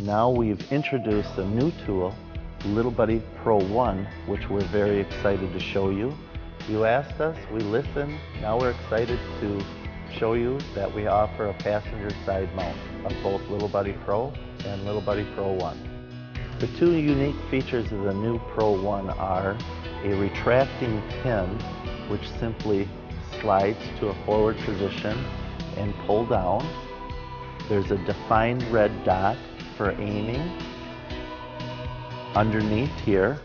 Now we've introduced a new tool, Little Buddy Pro 1, which we're very excited to show you. You asked us, we listened, now we're excited to show you that we offer a passenger side mount of both Little Buddy Pro and Little Buddy Pro 1. The two unique features of the new Pro 1 are a retracting pin, which simply slides to a forward position and pull down. There's a defined red dot for aiming. Underneath here,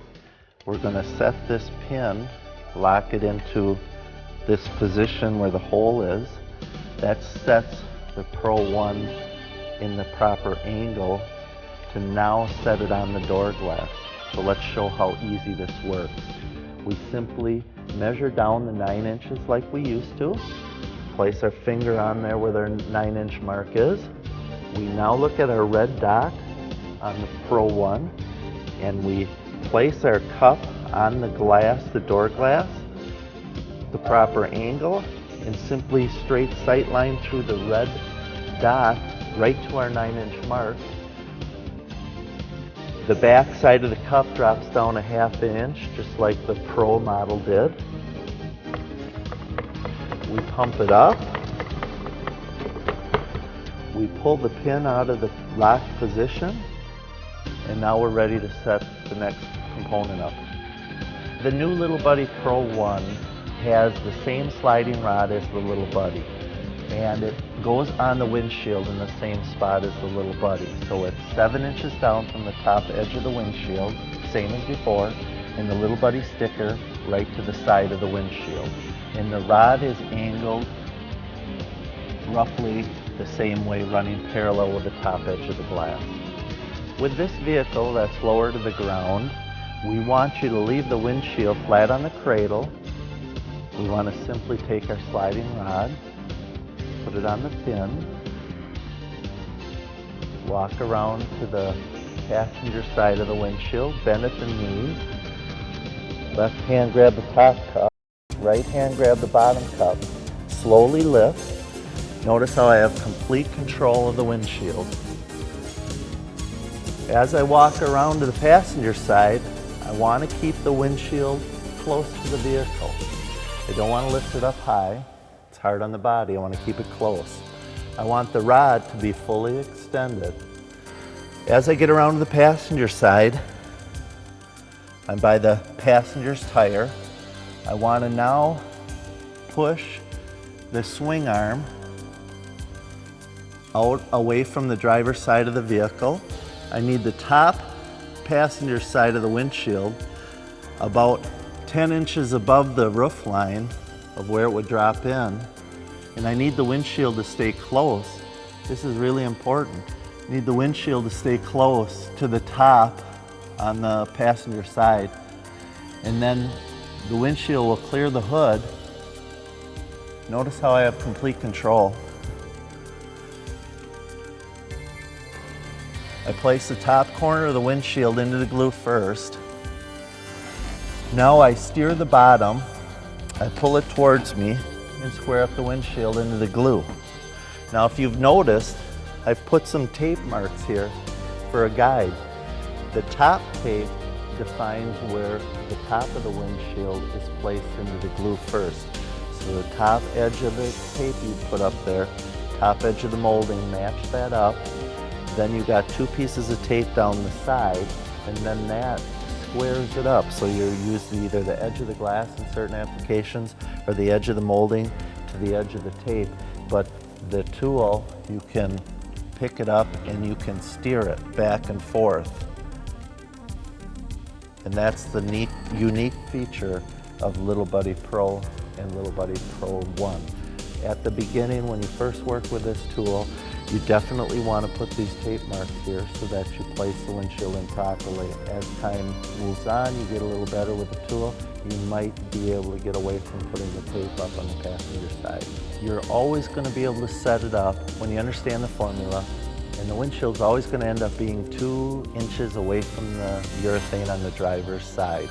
we're going to set this pin, lock it into this position where the hole is. That sets the Pro 1 in the proper angle to now set it on the door glass. So let's show how easy this works. We simply measure down the 9 inches like we used to, place our finger on there where their 9-inch mark is. We now look at our red dot on the Pro 1 and we place our cup on the glass, the door glass, the proper angle, and simply straight sight line through the red dot right to our 9-inch mark. The back side of the cup drops down a 1/2 inch, just like the Pro model did. We pump it up. We pull the pin out of the locked position, and now we're ready to set the next component up. The new Little Buddy Pro 1 has the same sliding rod as the Little Buddy, and it goes on the windshield in the same spot as the Little Buddy. So it's 7 inches down from the top edge of the windshield, same as before, and the Little Buddy sticker right to the side of the windshield. And the rod is angled roughly the same way, running parallel with the top edge of the glass. With this vehicle that's lower to the ground, we want you to leave the windshield flat on the cradle. We want to simply take our sliding rod, put it on the pin, walk around to the passenger side of the windshield, bend at the knees, left hand grab the top cup, right hand grab the bottom cup, slowly lift. Notice how I have complete control of the windshield. As I walk around to the passenger side, I want to keep the windshield close to the vehicle. I don't want to lift it up high. It's hard on the body. I want to keep it close. I want the rod to be fully extended. As I get around to the passenger side, I'm by the passenger's tire. I want to now push the swing arm out away from the driver's side of the vehicle. I need the top passenger side of the windshield about 10 inches above the roof line of where it would drop in. And I need the windshield to stay close. This is really important. I need the windshield to stay close to the top on the passenger side. And then the windshield will clear the hood. Notice how I have complete control. I place the top corner of the windshield into the glue first. Now I steer the bottom, I pull it towards me and square up the windshield into the glue. Now if you've noticed, I've put some tape marks here for a guide. The top tape defines where the top of the windshield is placed into the glue first. So the top edge of the tape you put up there, top edge of the molding, match that up. Then you got 2 pieces of tape down the side, and then that squares it up. So you're using either the edge of the glass in certain applications or the edge of the molding to the edge of the tape. But the tool, you can pick it up and you can steer it back and forth. And that's the neat, unique feature of Little Buddy Pro and Little Buddy Pro 1. At the beginning, when you first work with this tool, you definitely want to put these tape marks here so that you place the windshield in properly. As time moves on, you get a little better with the tool. You might be able to get away from putting the tape up on the passenger side. You're always going to be able to set it up when you understand the formula, and the windshield's always going to end up being 2 inches away from the urethane on the driver's side.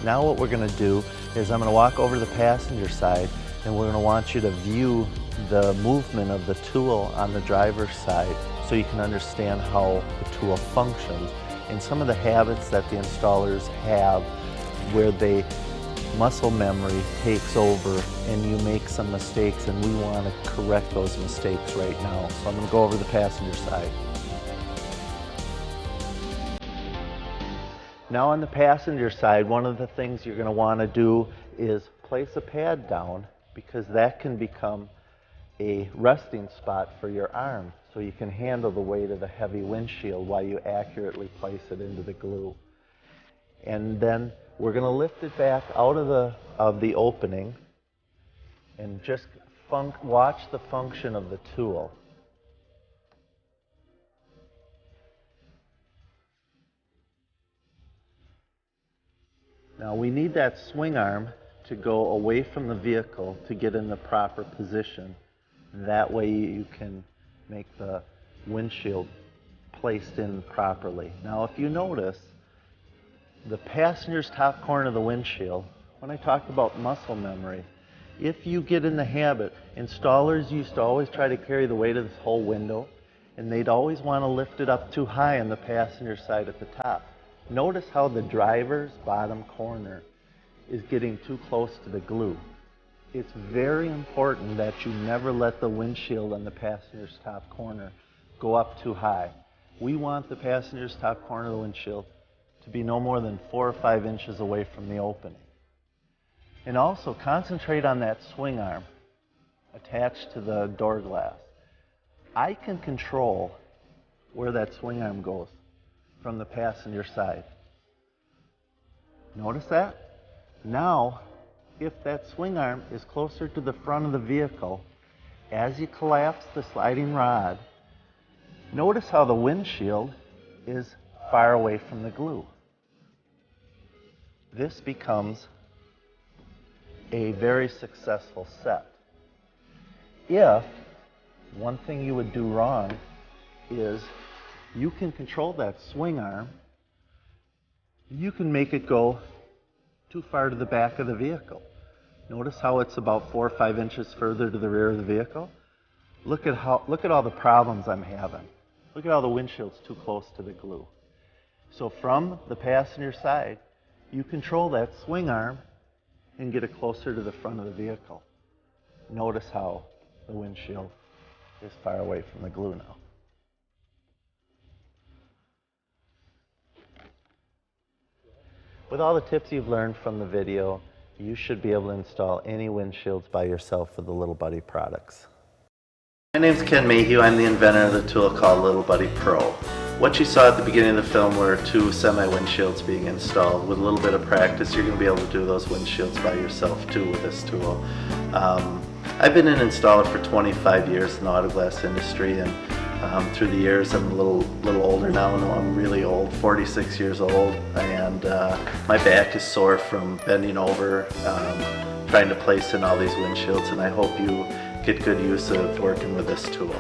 Now what we're going to do is I'm going to walk over to the passenger side, and we're going to want you to view the movement of the tool on the driver's side so you can understand how the tool functions and some of the habits that the installers have where muscle memory takes over and you make some mistakes, and we want to correct those mistakes right now. So I'm going to go over the passenger side. Now on the passenger side, one of the things you're going to want to do is place a pad down, because that can become a resting spot for your arm so you can handle the weight of the heavy windshield while you accurately place it into the glue. And then we're going to lift it back out of the opening and just watch the function of the tool. Now we need that swing arm to go away from the vehicle to get in the proper position. That way you can make the windshield placed in properly. Now if you notice, the passenger's top corner of the windshield, when I talked about muscle memory, if you get in the habit, installers used to always try to carry the weight of this whole window, and they'd always want to lift it up too high on the passenger side at the top. Notice how the driver's bottom corner is getting too close to the glue. It's very important that you never let the windshield on the passenger's top corner go up too high. We want the passenger's top corner of the windshield to be no more than 4 or 5 inches away from the opening. And also concentrate on that swing arm attached to the door glass. I can control where that swing arm goes from the passenger side. Notice that? Now, if that swing arm is closer to the front of the vehicle, as you collapse the sliding rod, notice how the windshield is far away from the glue. This becomes a very successful set. If one thing you would do wrong is you can control that swing arm, you can make it go too far to the back of the vehicle. Notice how it's about 4 or 5 inches further to the rear of the vehicle. Look at all the problems I'm having. Look at how the windshield's too close to the glue. So from the passenger side, you control that swing arm and get it closer to the front of the vehicle. Notice how the windshield is far away from the glue now. With all the tips you've learned from the video, you should be able to install any windshields by yourself with the Little Buddy products. My name's Ken Mayhew. I'm the inventor of the tool called Little Buddy Pro. What you saw at the beginning of the film were 2 semi-windshields being installed. With a little bit of practice, you're going to be able to do those windshields by yourself too with this tool. I've been an installer for 25 years in the auto glass industry, and through the years I'm a little older now. I'm really old, 46 years old, and my back is sore from bending over, trying to place in all these windshields, and I hope you get good use of working with this tool.